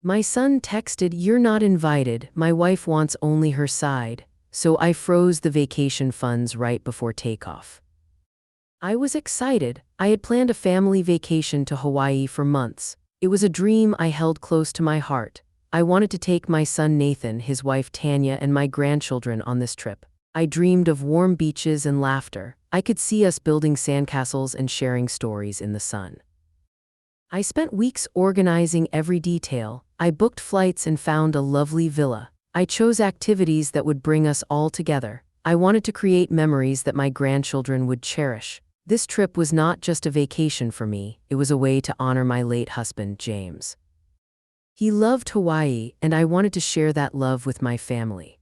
My son texted, "You're not invited. My wife wants only her side." So I froze the vacation funds right before takeoff. I was excited. I had planned a family vacation to Hawaii for months. It was a dream I held close to my heart. I wanted to take my son Nathan, his wife Tanya, and my grandchildren on this trip. I dreamed of warm beaches and laughter. I could see us building sandcastles and sharing stories in the sun. I spent weeks organizing every detail. I booked flights and found a lovely villa. I chose activities that would bring us all together. I wanted to create memories that my grandchildren would cherish. This trip was not just a vacation for me, it was a way to honor my late husband, James. He loved Hawaii, and I wanted to share that love with my family.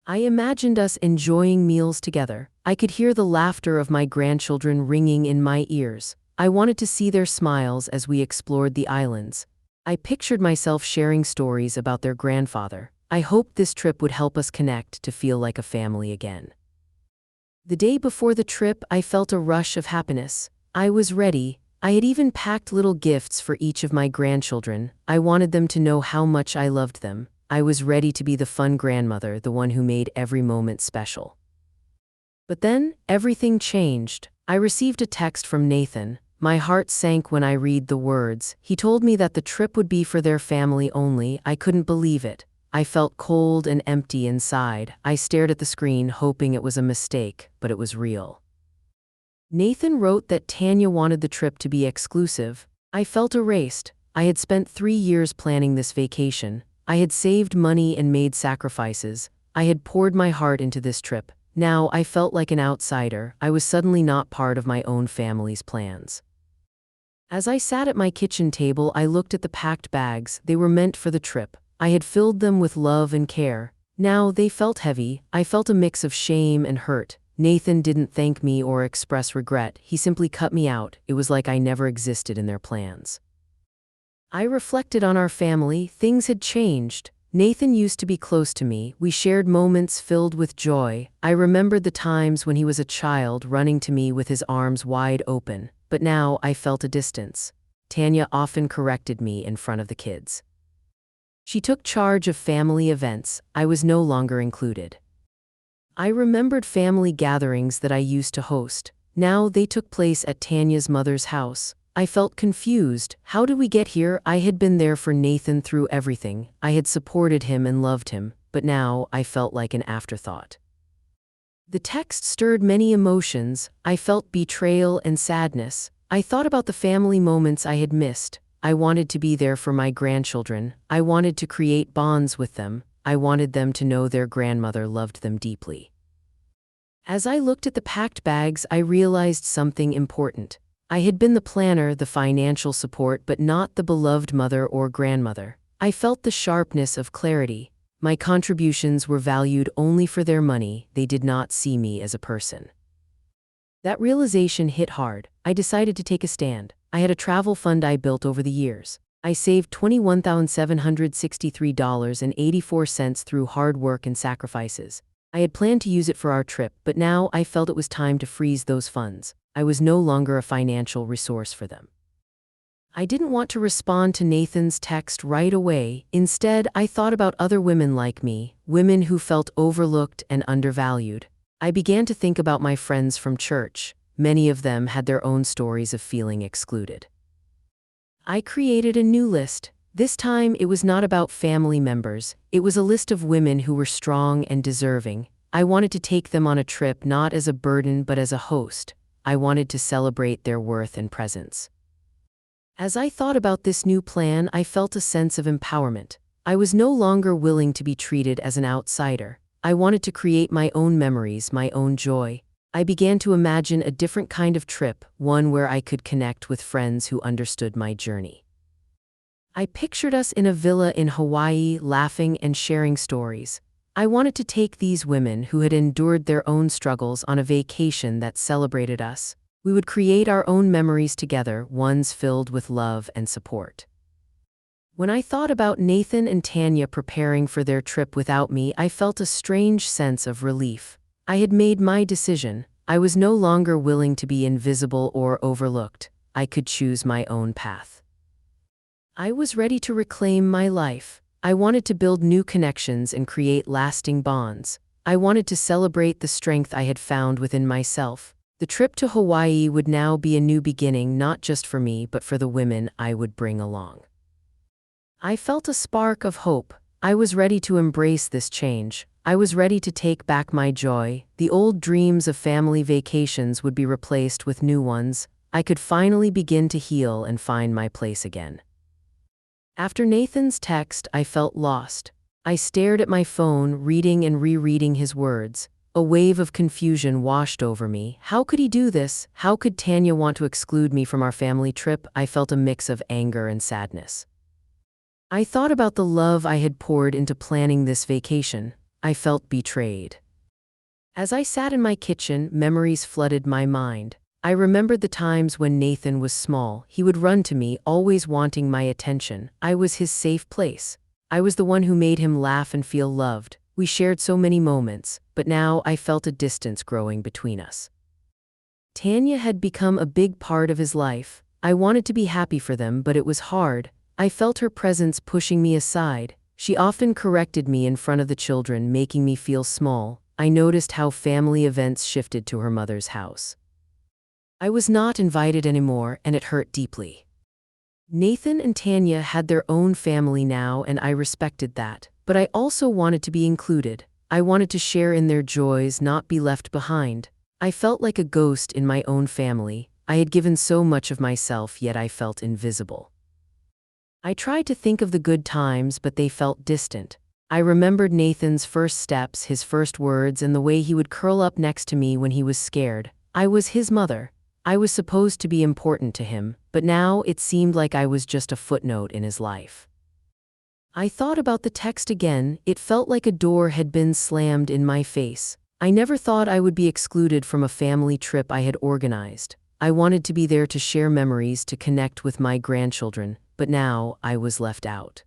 I imagined us enjoying meals together. I could hear the laughter of my grandchildren ringing in my ears. I wanted to see their smiles as we explored the islands. I pictured myself sharing stories about their grandfather. I hoped this trip would help us connect to feel like a family again. The day before the trip, I felt a rush of happiness. I was ready. I had even packed little gifts for each of my grandchildren. I wanted them to know how much I loved them. I was ready to be the fun grandmother, the one who made every moment special. But then, everything changed. I received a text from Nathan. My heart sank when I read the words. He told me that the trip would be for their family only. I couldn't believe it. I felt cold and empty inside. I stared at the screen, hoping it was a mistake, but it was real. Nathan wrote that Tanya wanted the trip to be exclusive. I felt erased. I had spent 3 years planning this vacation. I had saved money and made sacrifices. I had poured my heart into this trip. Now I felt like an outsider. I was suddenly not part of my own family's plans. As I sat at my kitchen table, I looked at the packed bags. They were meant for the trip. I had filled them with love and care. Now they felt heavy. I felt a mix of shame and hurt. Nathan didn't thank me or express regret. He simply cut me out. It was like I never existed in their plans. I reflected on our family. Things had changed. Nathan used to be close to me. We shared moments filled with joy. I remembered the times when he was a child running to me with his arms wide open. But now I felt a distance. Tanya often corrected me in front of the kids. She took charge of family events. I was no longer included. I remembered family gatherings that I used to host. Now they took place at Tanya's mother's house. I felt confused. How did we get here? I had been there for Nathan through everything. I had supported him and loved him, but now I felt like an afterthought. The text stirred many emotions. I felt betrayal and sadness. I thought about the family moments I had missed. I wanted to be there for my grandchildren. I wanted to create bonds with them. I wanted them to know their grandmother loved them deeply. As I looked at the packed bags, I realized something important. I had been the planner, the financial support, but not the beloved mother or grandmother. I felt the sharpness of clarity. My contributions were valued only for their money. They did not see me as a person. That realization hit hard. I decided to take a stand. I had a travel fund I built over the years. I saved $21,763.84 through hard work and sacrifices. I had planned to use it for our trip, but now I felt it was time to freeze those funds. I was no longer a financial resource for them. I didn't want to respond to Nathan's text right away. Instead, I thought about other women like me, women who felt overlooked and undervalued. I began to think about my friends from church. Many of them had their own stories of feeling excluded. I created a new list. This time, it was not about family members. It was a list of women who were strong and deserving. I wanted to take them on a trip not as a burden but as a host. I wanted to celebrate their worth and presence. As I thought about this new plan, I felt a sense of empowerment. I was no longer willing to be treated as an outsider. I wanted to create my own memories, my own joy. I began to imagine a different kind of trip, one where I could connect with friends who understood my journey. I pictured us in a villa in Hawaii, laughing and sharing stories. I wanted to take these women who had endured their own struggles on a vacation that celebrated us. We would create our own memories together, ones filled with love and support. When I thought about Nathan and Tanya preparing for their trip without me, I felt a strange sense of relief. I had made my decision. I was no longer willing to be invisible or overlooked. I could choose my own path. I was ready to reclaim my life. I wanted to build new connections and create lasting bonds. I wanted to celebrate the strength I had found within myself. The trip to Hawaii would now be a new beginning, not just for me, but for the women I would bring along. I felt a spark of hope. I was ready to embrace this change. I was ready to take back my joy. The old dreams of family vacations would be replaced with new ones. I could finally begin to heal and find my place again. After Nathan's text, I felt lost. I stared at my phone, reading and rereading his words. A wave of confusion washed over me. How could he do this? How could Tanya want to exclude me from our family trip? I felt a mix of anger and sadness. I thought about the love I had poured into planning this vacation. I felt betrayed. As I sat in my kitchen, memories flooded my mind. I remembered the times when Nathan was small. He would run to me, always wanting my attention. I was his safe place. I was the one who made him laugh and feel loved. We shared so many moments, but now I felt a distance growing between us. Tanya had become a big part of his life. I wanted to be happy for them, but it was hard. I felt her presence pushing me aside. She often corrected me in front of the children, making me feel small. I noticed how family events shifted to her mother's house. I was not invited anymore, and it hurt deeply. Nathan and Tanya had their own family now, and I respected that. But I also wanted to be included. I wanted to share in their joys, not be left behind. I felt like a ghost in my own family. I had given so much of myself, yet I felt invisible. I tried to think of the good times, but they felt distant. I remembered Nathan's first steps, his first words, and the way he would curl up next to me when he was scared. I was his mother. I was supposed to be important to him, but now it seemed like I was just a footnote in his life. I thought about the text again. It felt like a door had been slammed in my face. I never thought I would be excluded from a family trip I had organized. I wanted to be there to share memories, to connect with my grandchildren, but now I was left out.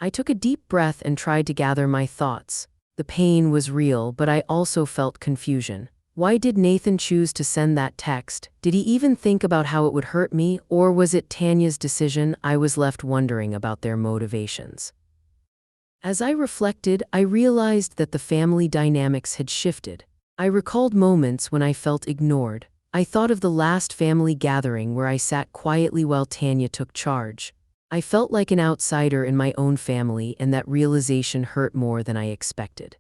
I took a deep breath and tried to gather my thoughts. The pain was real, but I also felt confusion. Why did Nathan choose to send that text? Did he even think about how it would hurt me, or was it Tanya's decision? I was left wondering about their motivations. As I reflected, I realized that the family dynamics had shifted. I recalled moments when I felt ignored. I thought of the last family gathering where I sat quietly while Tanya took charge. I felt like an outsider in my own family, and that realization hurt more than I expected.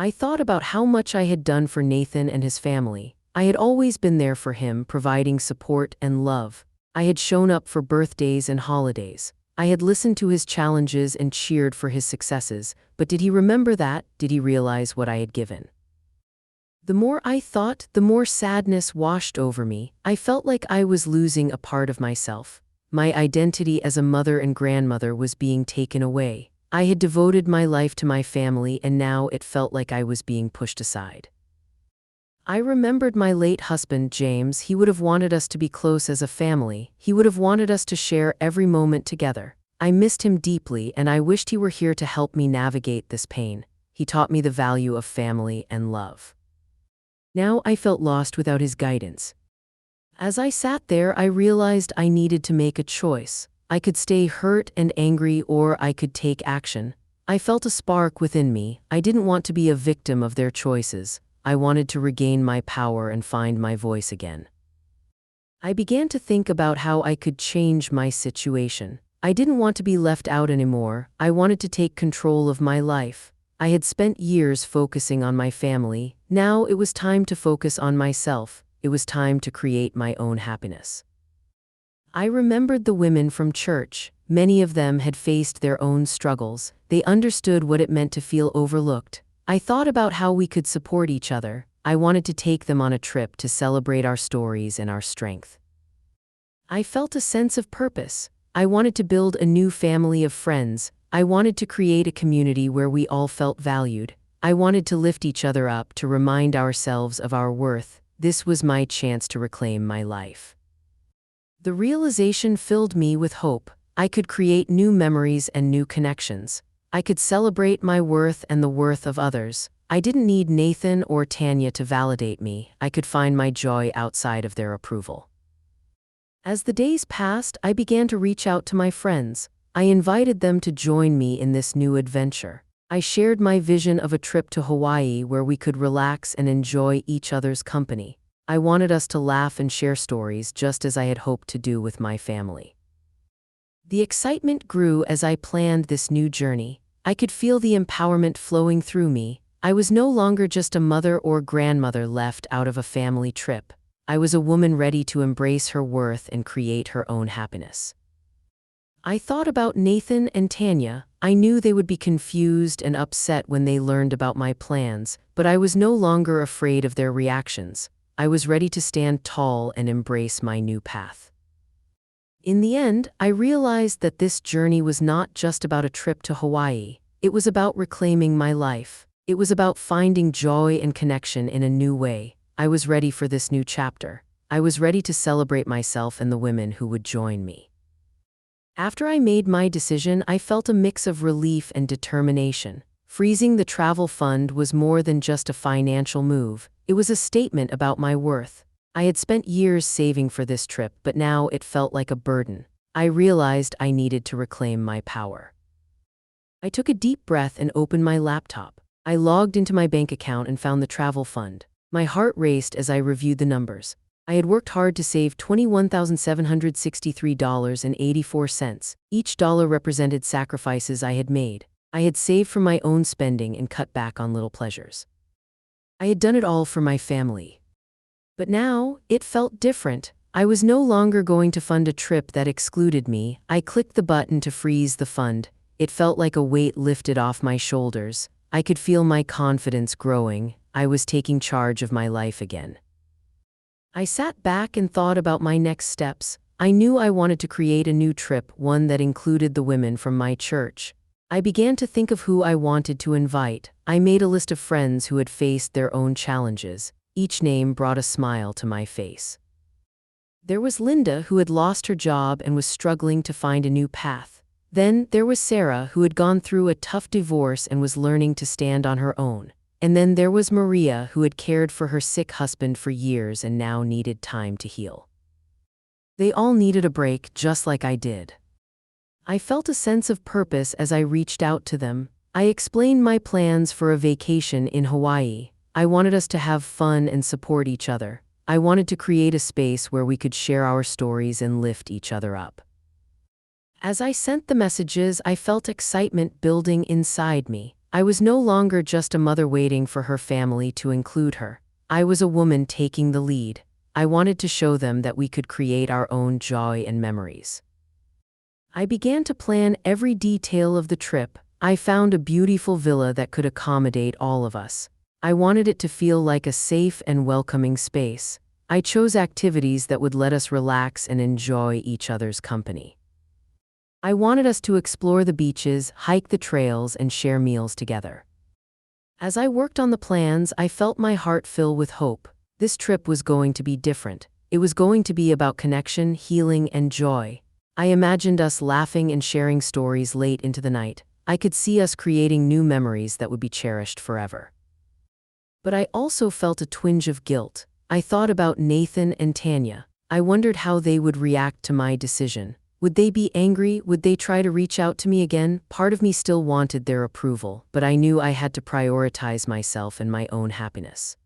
I thought about how much I had done for Nathan and his family. I had always been there for him, providing support and love. I had shown up for birthdays and holidays. I had listened to his challenges and cheered for his successes. But did he remember that? Did he realize what I had given? The more I thought, the more sadness washed over me. I felt like I was losing a part of myself. My identity as a mother and grandmother was being taken away. I had devoted my life to my family, and now it felt like I was being pushed aside. I remembered my late husband, James. He would have wanted us to be close as a family. He would have wanted us to share every moment together. I missed him deeply, and I wished he were here to help me navigate this pain. He taught me the value of family and love. Now I felt lost without his guidance. As I sat there, I realized I needed to make a choice. I could stay hurt and angry, or I could take action. I felt a spark within me. I didn't want to be a victim of their choices. I wanted to regain my power and find my voice again. I began to think about how I could change my situation. I didn't want to be left out anymore. I wanted to take control of my life. I had spent years focusing on my family. Now it was time to focus on myself. It was time to create my own happiness. I remembered the women from church. Many of them had faced their own struggles. They understood what it meant to feel overlooked. I thought about how we could support each other. I wanted to take them on a trip to celebrate our stories and our strength. I felt a sense of purpose. I wanted to build a new family of friends. I wanted to create a community where we all felt valued. I wanted to lift each other up, to remind ourselves of our worth. This was my chance to reclaim my life. The realization filled me with hope. I could create new memories and new connections. I could celebrate my worth and the worth of others. I didn't need Nathan or Tanya to validate me. I could find my joy outside of their approval. As the days passed, I began to reach out to my friends. I invited them to join me in this new adventure. I shared my vision of a trip to Hawaii where we could relax and enjoy each other's company. I wanted us to laugh and share stories just as I had hoped to do with my family. The excitement grew as I planned this new journey. I could feel the empowerment flowing through me. I was no longer just a mother or grandmother left out of a family trip. I was a woman ready to embrace her worth and create her own happiness. I thought about Nathan and Tanya. I knew they would be confused and upset when they learned about my plans, but I was no longer afraid of their reactions. I was ready to stand tall and embrace my new path. In the end, I realized that this journey was not just about a trip to Hawaii. It was about reclaiming my life. It was about finding joy and connection in a new way. I was ready for this new chapter. I was ready to celebrate myself and the women who would join me. After I made my decision, I felt a mix of relief and determination. Freezing the travel fund was more than just a financial move. It was a statement about my worth. I had spent years saving for this trip, but now it felt like a burden. I realized I needed to reclaim my power. I took a deep breath and opened my laptop. I logged into my bank account and found the travel fund. My heart raced as I reviewed the numbers. I had worked hard to save $21,763.84. Each dollar represented sacrifices I had made. I had saved from my own spending and cut back on little pleasures. I had done it all for my family. But now, it felt different. I was no longer going to fund a trip that excluded me. I clicked the button to freeze the fund. It felt like a weight lifted off my shoulders. I could feel my confidence growing. I was taking charge of my life again. I sat back and thought about my next steps. I knew I wanted to create a new trip, one that included the women from my church. I began to think of who I wanted to invite. I made a list of friends who had faced their own challenges. Each name brought a smile to my face. There was Linda, who had lost her job and was struggling to find a new path. Then there was Sarah, who had gone through a tough divorce and was learning to stand on her own. And then there was Maria, who had cared for her sick husband for years and now needed time to heal. They all needed a break, just like I did. I felt a sense of purpose as I reached out to them. I explained my plans for a vacation in Hawaii. I wanted us to have fun and support each other. I wanted to create a space where we could share our stories and lift each other up. As I sent the messages, I felt excitement building inside me. I was no longer just a mother waiting for her family to include her. I was a woman taking the lead. I wanted to show them that we could create our own joy and memories. I began to plan every detail of the trip. I found a beautiful villa that could accommodate all of us. I wanted it to feel like a safe and welcoming space. I chose activities that would let us relax and enjoy each other's company. I wanted us to explore the beaches, hike the trails, and share meals together. As I worked on the plans, I felt my heart fill with hope. This trip was going to be different. It was going to be about connection, healing, and joy. I imagined us laughing and sharing stories late into the night. I could see us creating new memories that would be cherished forever. But I also felt a twinge of guilt. I thought about Nathan and Tanya. I wondered how they would react to my decision. Would they be angry? Would they try to reach out to me again? Part of me still wanted their approval, but I knew I had to prioritize myself and my own happiness.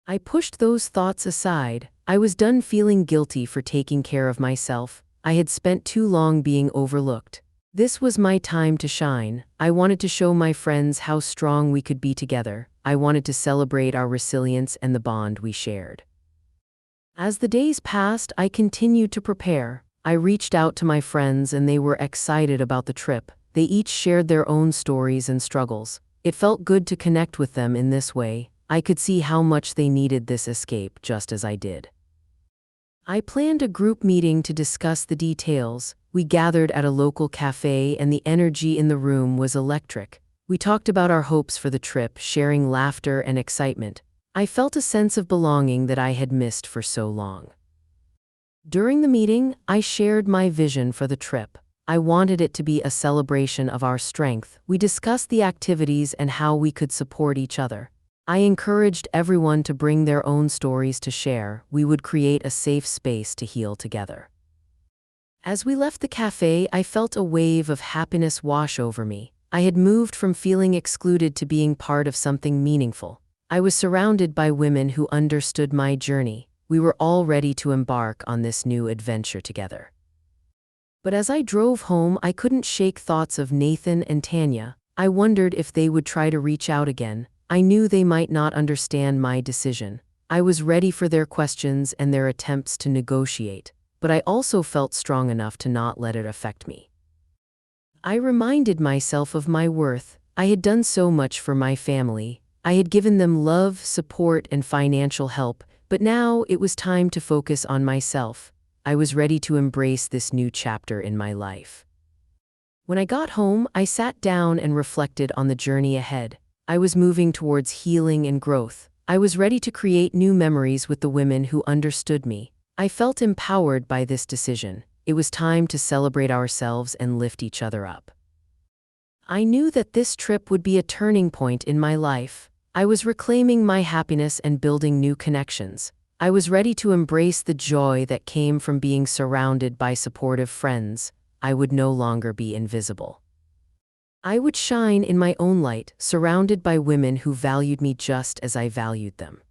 I pushed those thoughts aside. I was done feeling guilty for taking care of myself. I had spent too long being overlooked. This was my time to shine. I wanted to show my friends how strong we could be together. I wanted to celebrate our resilience and the bond we shared. As the days passed, I continued to prepare. I reached out to my friends and they were excited about the trip. They each shared their own stories and struggles. It felt good to connect with them in this way. I could see how much they needed this escape just as I did. I planned a group meeting to discuss the details. We gathered at a local cafe and the energy in the room was electric. We talked about our hopes for the trip, sharing laughter and excitement. I felt a sense of belonging that I had missed for so long. During the meeting, I shared my vision for the trip. I wanted it to be a celebration of our strength. We discussed the activities and how we could support each other. I encouraged everyone to bring their own stories to share. We would create a safe space to heal together. As we left the cafe, I felt a wave of happiness wash over me. I had moved from feeling excluded to being part of something meaningful. I was surrounded by women who understood my journey. We were all ready to embark on this new adventure together. But as I drove home, I couldn't shake thoughts of Nathan and Tanya. I wondered if they would try to reach out again. I knew they might not understand my decision. I was ready for their questions and their attempts to negotiate, but I also felt strong enough to not let it affect me. I reminded myself of my worth. I had done so much for my family. I had given them love, support, and financial help, but now it was time to focus on myself. I was ready to embrace this new chapter in my life. When I got home, I sat down and reflected on the journey ahead. I was moving towards healing and growth. I was ready to create new memories with the women who understood me. I felt empowered by this decision. It was time to celebrate ourselves and lift each other up. I knew that this trip would be a turning point in my life. I was reclaiming my happiness and building new connections. I was ready to embrace the joy that came from being surrounded by supportive friends. I would no longer be invisible. I would shine in my own light, surrounded by women who valued me just as I valued them.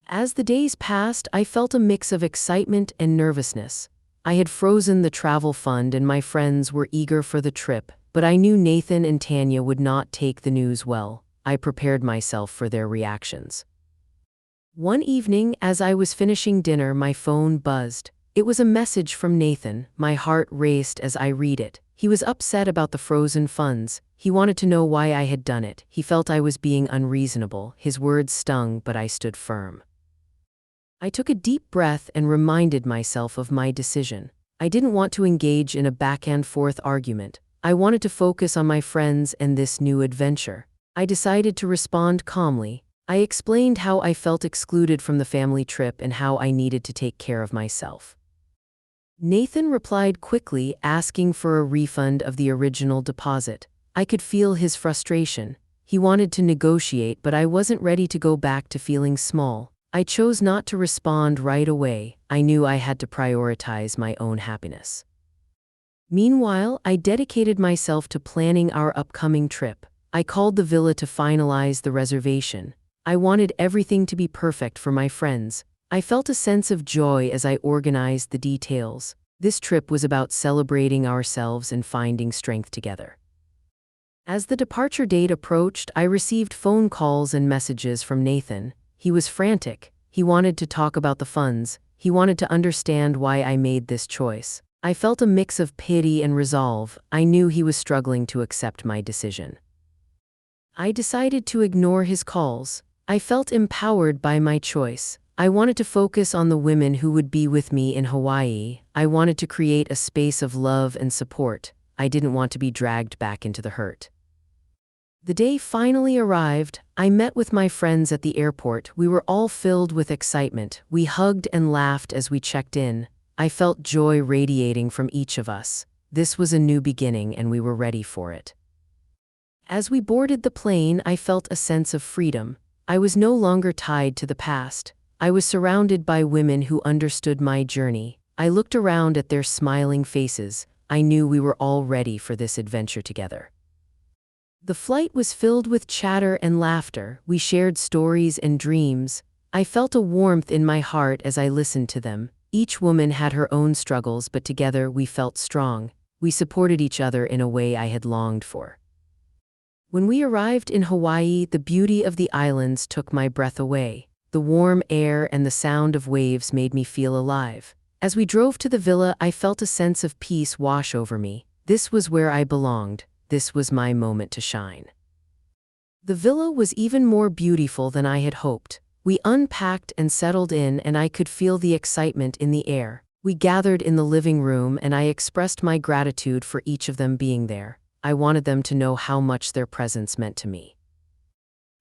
As the days passed, I felt a mix of excitement and nervousness. I had frozen the travel fund and my friends were eager for the trip, but I knew Nathan and Tanya would not take the news well. I prepared myself for their reactions. One evening, as I was finishing dinner, my phone buzzed. It was a message from Nathan. My heart raced as I read it. He was upset about the frozen funds. He wanted to know why I had done it. He felt I was being unreasonable. His words stung, but I stood firm. I took a deep breath and reminded myself of my decision. I didn't want to engage in a back-and-forth argument. I wanted to focus on my friends and this new adventure. I decided to respond calmly. I explained how I felt excluded from the family trip and how I needed to take care of myself. Nathan replied quickly, asking for a refund of the original deposit. I could feel his frustration. He wanted to negotiate, but I wasn't ready to go back to feeling small. I chose not to respond right away. I knew I had to prioritize my own happiness. Meanwhile, I dedicated myself to planning our upcoming trip. I called the villa to finalize the reservation. I wanted everything to be perfect for my friends. I felt a sense of joy as I organized the details. This trip was about celebrating ourselves and finding strength together. As the departure date approached, I received phone calls and messages from Nathan. He was frantic. He wanted to talk about the funds. He wanted to understand why I made this choice. I felt a mix of pity and resolve. I knew he was struggling to accept my decision. I decided to ignore his calls. I felt empowered by my choice. I wanted to focus on the women who would be with me in Hawaii. I wanted to create a space of love and support. I didn't want to be dragged back into the hurt. The day finally arrived. I met with my friends at the airport. We were all filled with excitement. We hugged and laughed as we checked in. I felt joy radiating from each of us. This was a new beginning and we were ready for it. As we boarded the plane, I felt a sense of freedom. I was no longer tied to the past. I was surrounded by women who understood my journey. I looked around at their smiling faces. I knew we were all ready for this adventure together. The flight was filled with chatter and laughter. We shared stories and dreams. I felt a warmth in my heart as I listened to them. Each woman had her own struggles, but together we felt strong. We supported each other in a way I had longed for. When we arrived in Hawaii, the beauty of the islands took my breath away. The warm air and the sound of waves made me feel alive. As we drove to the villa, I felt a sense of peace wash over me. This was where I belonged. This was my moment to shine. The villa was even more beautiful than I had hoped. We unpacked and settled in, and I could feel the excitement in the air. We gathered in the living room, and I expressed my gratitude for each of them being there. I wanted them to know how much their presence meant to me.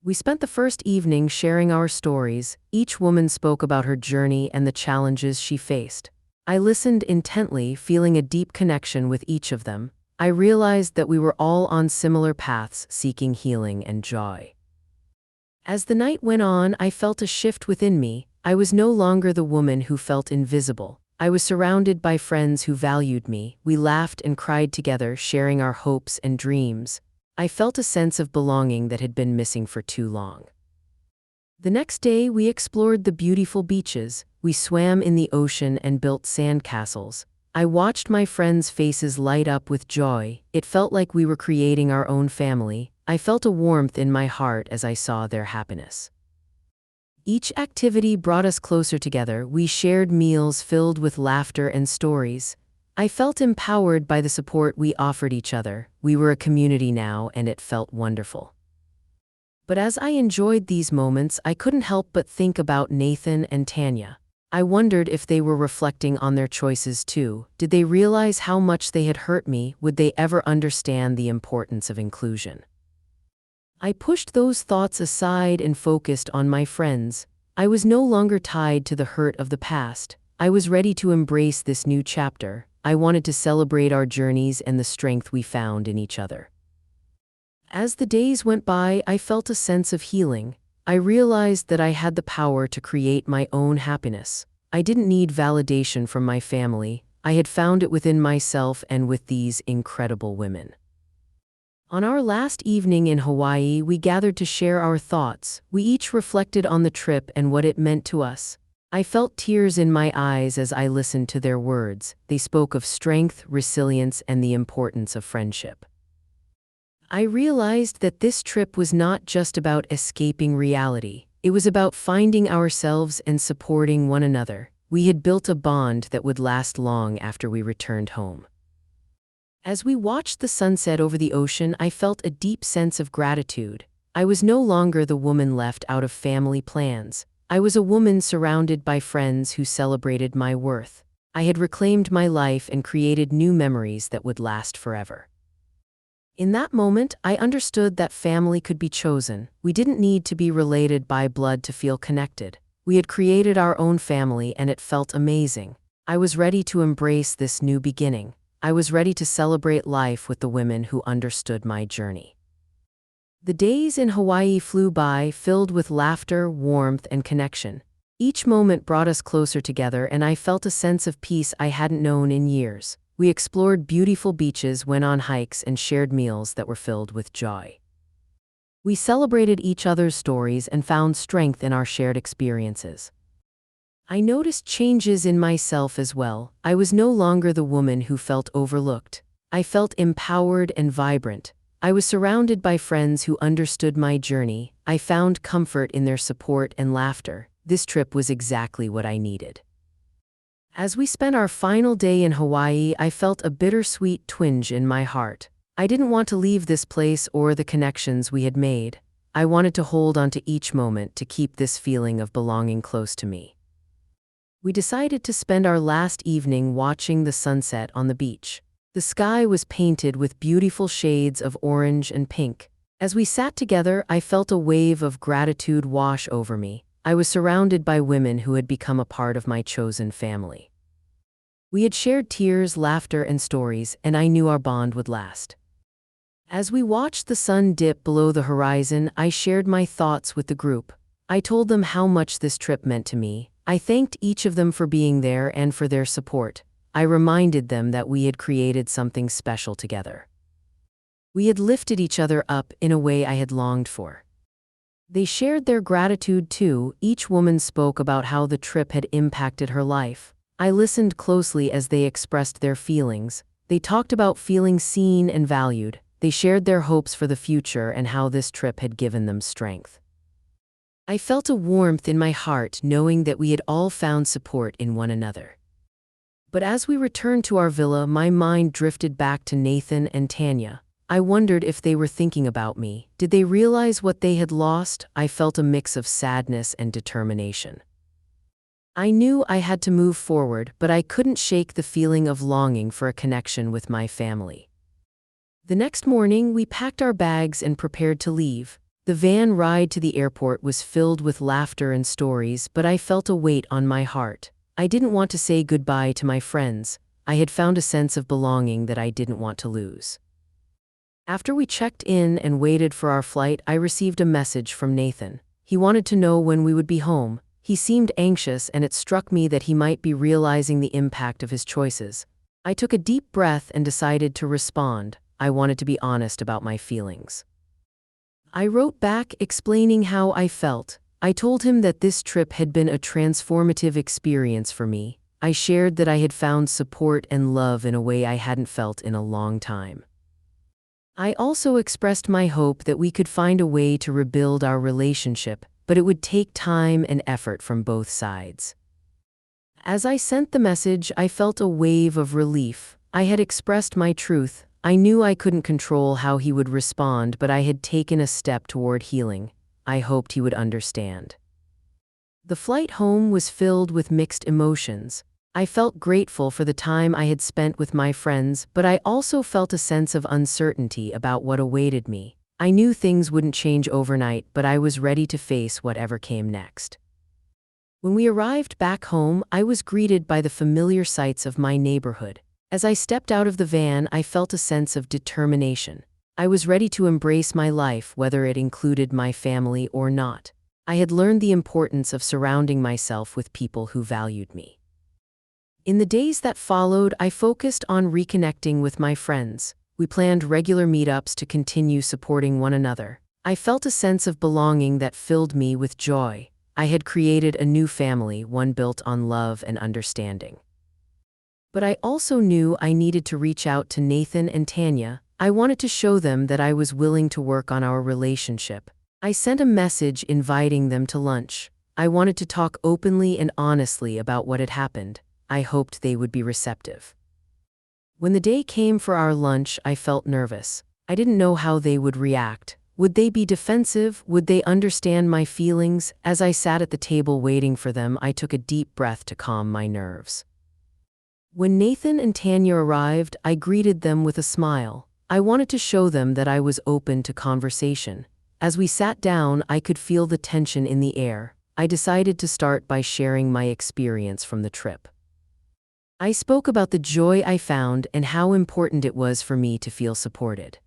We spent the first evening sharing our stories. Each woman spoke about her journey and the challenges she faced. I listened intently, feeling a deep connection with each of them. I realized that we were all on similar paths, seeking healing and joy. As the night went on, I felt a shift within me. I was no longer the woman who felt invisible. I was surrounded by friends who valued me. We laughed and cried together, sharing our hopes and dreams. I felt a sense of belonging that had been missing for too long. The next day, we explored the beautiful beaches. We swam in the ocean and built sandcastles. I watched my friends' faces light up with joy. It felt like we were creating our own family. I felt a warmth in my heart as I saw their happiness. Each activity brought us closer together. We shared meals filled with laughter and stories. I felt empowered by the support we offered each other. We were a community now, and it felt wonderful. But as I enjoyed these moments, I couldn't help but think about Nathan and Tanya. I wondered if they were reflecting on their choices too. Did they realize how much they had hurt me? Would they ever understand the importance of inclusion? I pushed those thoughts aside and focused on my friends. I was no longer tied to the hurt of the past. I was ready to embrace this new chapter. I wanted to celebrate our journeys and the strength we found in each other. As the days went by, I felt a sense of healing. I realized that I had the power to create my own happiness. I didn't need validation from my family. I had found it within myself and with these incredible women. On our last evening in Hawaii, we gathered to share our thoughts. We each reflected on the trip and what it meant to us. I felt tears in my eyes as I listened to their words. They spoke of strength, resilience, and the importance of friendship. I realized that this trip was not just about escaping reality. It was about finding ourselves and supporting one another. We had built a bond that would last long after we returned home. As we watched the sunset over the ocean, I felt a deep sense of gratitude. I was no longer the woman left out of family plans. I was a woman surrounded by friends who celebrated my worth. I had reclaimed my life and created new memories that would last forever. In that moment, I understood that family could be chosen. We didn't need to be related by blood to feel connected. We had created our own family, and it felt amazing. I was ready to embrace this new beginning. I was ready to celebrate life with the women who understood my journey. The days in Hawaii flew by, filled with laughter, warmth, and connection. Each moment brought us closer together, and I felt a sense of peace I hadn't known in years. We explored beautiful beaches, went on hikes, and shared meals that were filled with joy. We celebrated each other's stories and found strength in our shared experiences. I noticed changes in myself as well. I was no longer the woman who felt overlooked. I felt empowered and vibrant. I was surrounded by friends who understood my journey. I found comfort in their support and laughter. This trip was exactly what I needed. As we spent our final day in Hawaii, I felt a bittersweet twinge in my heart. I didn't want to leave this place or the connections we had made. I wanted to hold on to each moment to keep this feeling of belonging close to me. We decided to spend our last evening watching the sunset on the beach. The sky was painted with beautiful shades of orange and pink. As we sat together, I felt a wave of gratitude wash over me. I was surrounded by women who had become a part of my chosen family. We had shared tears, laughter, and stories, and I knew our bond would last. As we watched the sun dip below the horizon, I shared my thoughts with the group. I told them how much this trip meant to me. I thanked each of them for being there and for their support. I reminded them that we had created something special together. We had lifted each other up in a way I had longed for. They shared their gratitude too. Each woman spoke about how the trip had impacted her life. I listened closely as they expressed their feelings. They talked about feeling seen and valued. They shared their hopes for the future and how this trip had given them strength. I felt a warmth in my heart knowing that we had all found support in one another. But as we returned to our villa, my mind drifted back to Nathan and Tanya. I wondered if they were thinking about me. Did they realize what they had lost? I felt a mix of sadness and determination. I knew I had to move forward, but I couldn't shake the feeling of longing for a connection with my family. The next morning, we packed our bags and prepared to leave. The van ride to the airport was filled with laughter and stories, but I felt a weight on my heart. I didn't want to say goodbye to my friends. I had found a sense of belonging that I didn't want to lose. After we checked in and waited for our flight, I received a message from Nathan. He wanted to know when we would be home. He seemed anxious, and it struck me that he might be realizing the impact of his choices. I took a deep breath and decided to respond. I wanted to be honest about my feelings. I wrote back explaining how I felt. I told him that this trip had been a transformative experience for me. I shared that I had found support and love in a way I hadn't felt in a long time. I also expressed my hope that we could find a way to rebuild our relationship, but it would take time and effort from both sides. As I sent the message, I felt a wave of relief. I had expressed my truth. I knew I couldn't control how he would respond, but I had taken a step toward healing. I hoped he would understand. The flight home was filled with mixed emotions. I felt grateful for the time I had spent with my friends, but I also felt a sense of uncertainty about what awaited me. I knew things wouldn't change overnight, but I was ready to face whatever came next. When we arrived back home, I was greeted by the familiar sights of my neighborhood. As I stepped out of the van, I felt a sense of determination. I was ready to embrace my life, whether it included my family or not. I had learned the importance of surrounding myself with people who valued me. In the days that followed, I focused on reconnecting with my friends. We planned regular meetups to continue supporting one another. I felt a sense of belonging that filled me with joy. I had created a new family, one built on love and understanding. But I also knew I needed to reach out to Nathan and Tanya. I wanted to show them that I was willing to work on our relationship. I sent a message inviting them to lunch. I wanted to talk openly and honestly about what had happened. I hoped they would be receptive. When the day came for our lunch, I felt nervous. I didn't know how they would react. Would they be defensive? Would they understand my feelings? As I sat at the table waiting for them, I took a deep breath to calm my nerves. When Nathan and Tanya arrived, I greeted them with a smile. I wanted to show them that I was open to conversation. As we sat down, I could feel the tension in the air. I decided to start by sharing my experience from the trip. I spoke about the joy I found and how important it was for me to feel supported.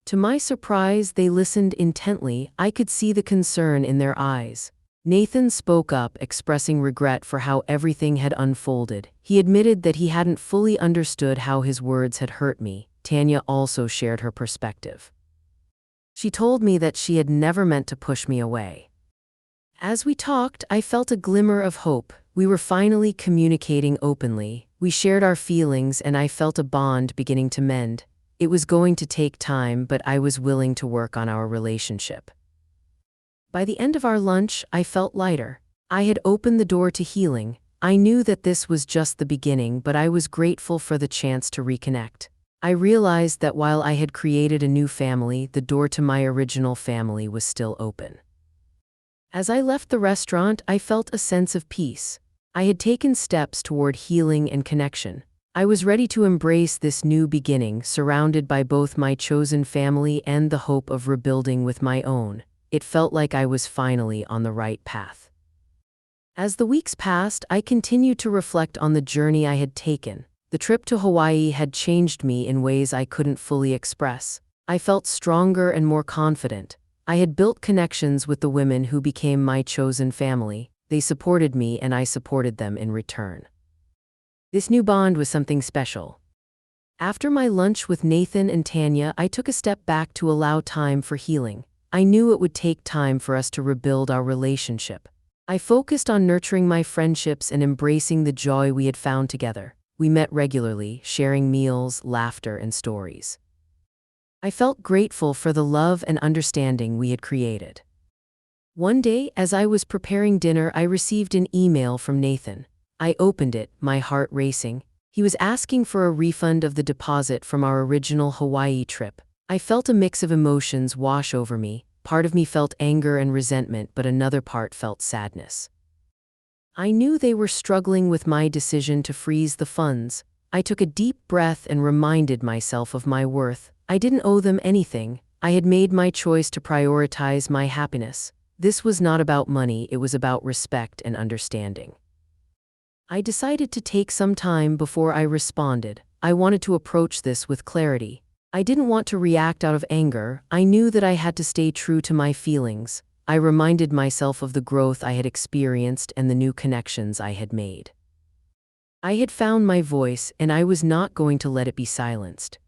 To my surprise, they listened intently. I could see the concern in their eyes. Nathan spoke up, expressing regret for how everything had unfolded. He admitted that he hadn't fully understood how his words had hurt me. Tanya also shared her perspective. She told me that she had never meant to push me away. As we talked, I felt a glimmer of hope. We were finally communicating openly. We shared our feelings, and I felt a bond beginning to mend. It was going to take time, but I was willing to work on our relationship. By the end of our lunch, I felt lighter. I had opened the door to healing. I knew that this was just the beginning, but I was grateful for the chance to reconnect. I realized that while I had created a new family, the door to my original family was still open. As I left the restaurant, I felt a sense of peace. I had taken steps toward healing and connection. I was ready to embrace this new beginning, surrounded by both my chosen family and the hope of rebuilding with my own. It felt like I was finally on the right path. As the weeks passed, I continued to reflect on the journey I had taken. The trip to Hawaii had changed me in ways I couldn't fully express. I felt stronger and more confident. I had built connections with the women who became my chosen family. They supported me, and I supported them in return. This new bond was something special. After my lunch with Nathan and Tanya, I took a step back to allow time for healing. I knew it would take time for us to rebuild our relationship. I focused on nurturing my friendships and embracing the joy we had found together. We met regularly, sharing meals, laughter, and stories. I felt grateful for the love and understanding we had created. One day, as I was preparing dinner, I received an email from Nathan. I opened it, my heart racing. He was asking for a refund of the deposit from our original Hawaii trip. I felt a mix of emotions wash over me. Part of me felt anger and resentment, but another part felt sadness. I knew they were struggling with my decision to freeze the funds. I took a deep breath and reminded myself of my worth. I didn't owe them anything. I had made my choice to prioritize my happiness. This was not about money, it was about respect and understanding. I decided to take some time before I responded. I wanted to approach this with clarity. I didn't want to react out of anger. I knew that I had to stay true to my feelings. I reminded myself of the growth I had experienced and the new connections I had made. I had found my voice, and I was not going to let it be silenced.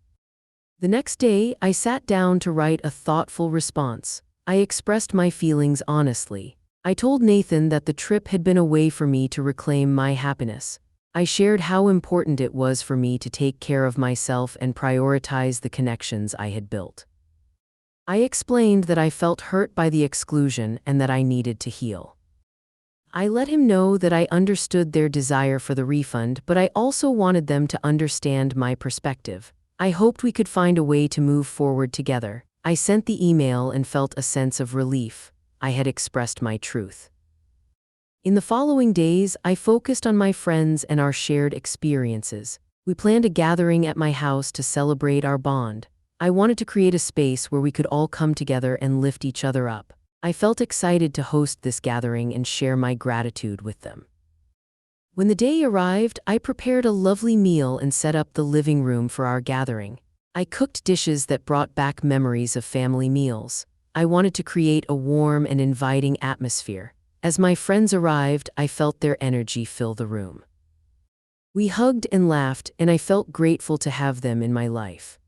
The next day, I sat down to write a thoughtful response. I expressed my feelings honestly. I told Nathan that the trip had been a way for me to reclaim my happiness. I shared how important it was for me to take care of myself and prioritize the connections I had built. I explained that I felt hurt by the exclusion and that I needed to heal. I let him know that I understood their desire for the refund, but I also wanted them to understand my perspective. I hoped we could find a way to move forward together. I sent the email and felt a sense of relief. I had expressed my truth. In the following days, I focused on my friends and our shared experiences. We planned a gathering at my house to celebrate our bond. I wanted to create a space where we could all come together and lift each other up. I felt excited to host this gathering and share my gratitude with them. When the day arrived, I prepared a lovely meal and set up the living room for our gathering. I cooked dishes that brought back memories of family meals. I wanted to create a warm and inviting atmosphere. As my friends arrived, I felt their energy fill the room. We hugged and laughed, and I felt grateful to have them in my life.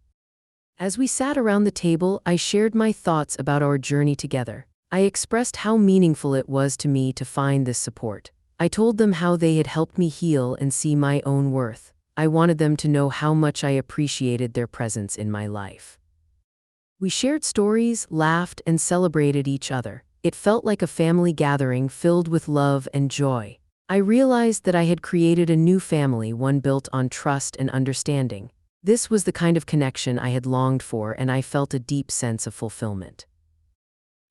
As we sat around the table, I shared my thoughts about our journey together. I expressed how meaningful it was to me to find this support. I told them how they had helped me heal and see my own worth. I wanted them to know how much I appreciated their presence in my life. We shared stories, laughed, and celebrated each other. It felt like a family gathering filled with love and joy. I realized that I had created a new family, one built on trust and understanding. This was the kind of connection I had longed for, and I felt a deep sense of fulfillment.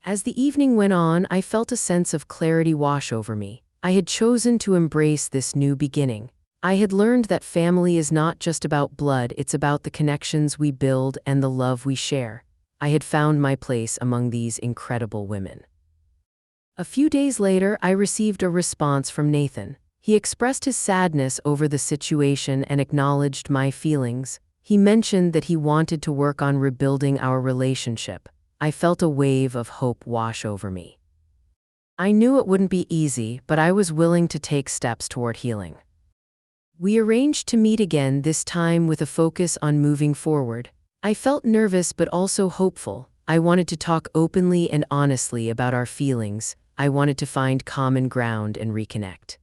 As the evening went on, I felt a sense of clarity wash over me. I had chosen to embrace this new beginning. I had learned that family is not just about blood, it's about the connections we build and the love we share. I had found my place among these incredible women. A few days later, I received a response from Nathan. He expressed his sadness over the situation and acknowledged my feelings. He mentioned that he wanted to work on rebuilding our relationship. I felt a wave of hope wash over me. I knew it wouldn't be easy, but I was willing to take steps toward healing. We arranged to meet again, this time with a focus on moving forward. I felt nervous but also hopeful. I wanted to talk openly and honestly about our feelings. I wanted to find common ground and reconnect.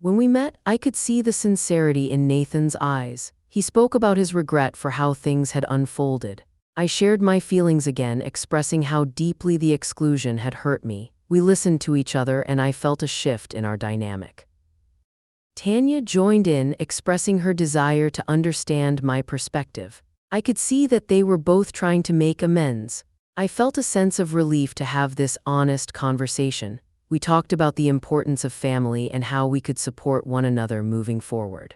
When we met, I could see the sincerity in Nathan's eyes. He spoke about his regret for how things had unfolded. I shared my feelings again, expressing how deeply the exclusion had hurt me. We listened to each other, and I felt a shift in our dynamic. Tanya joined in, expressing her desire to understand my perspective. I could see that they were both trying to make amends. I felt a sense of relief to have this honest conversation. We talked about the importance of family and how we could support one another moving forward.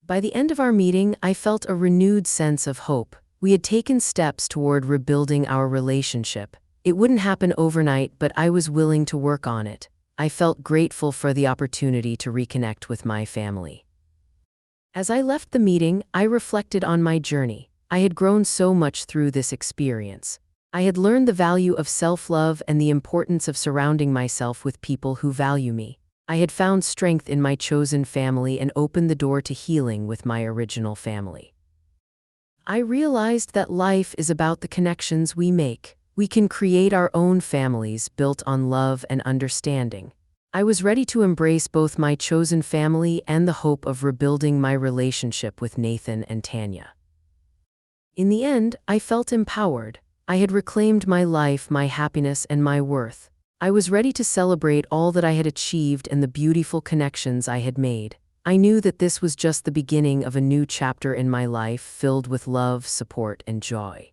By the end of our meeting, I felt a renewed sense of hope. We had taken steps toward rebuilding our relationship. It wouldn't happen overnight, but I was willing to work on it. I felt grateful for the opportunity to reconnect with my family. As I left the meeting, I reflected on my journey. I had grown so much through this experience. I had learned the value of self-love and the importance of surrounding myself with people who value me. I had found strength in my chosen family and opened the door to healing with my original family. I realized that life is about the connections we make. We can create our own families built on love and understanding. I was ready to embrace both my chosen family and the hope of rebuilding my relationship with Nathan and Tanya. In the end, I felt empowered. I had reclaimed my life, my happiness, and my worth. I was ready to celebrate all that I had achieved and the beautiful connections I had made. I knew that this was just the beginning of a new chapter in my life filled with love, support, and joy.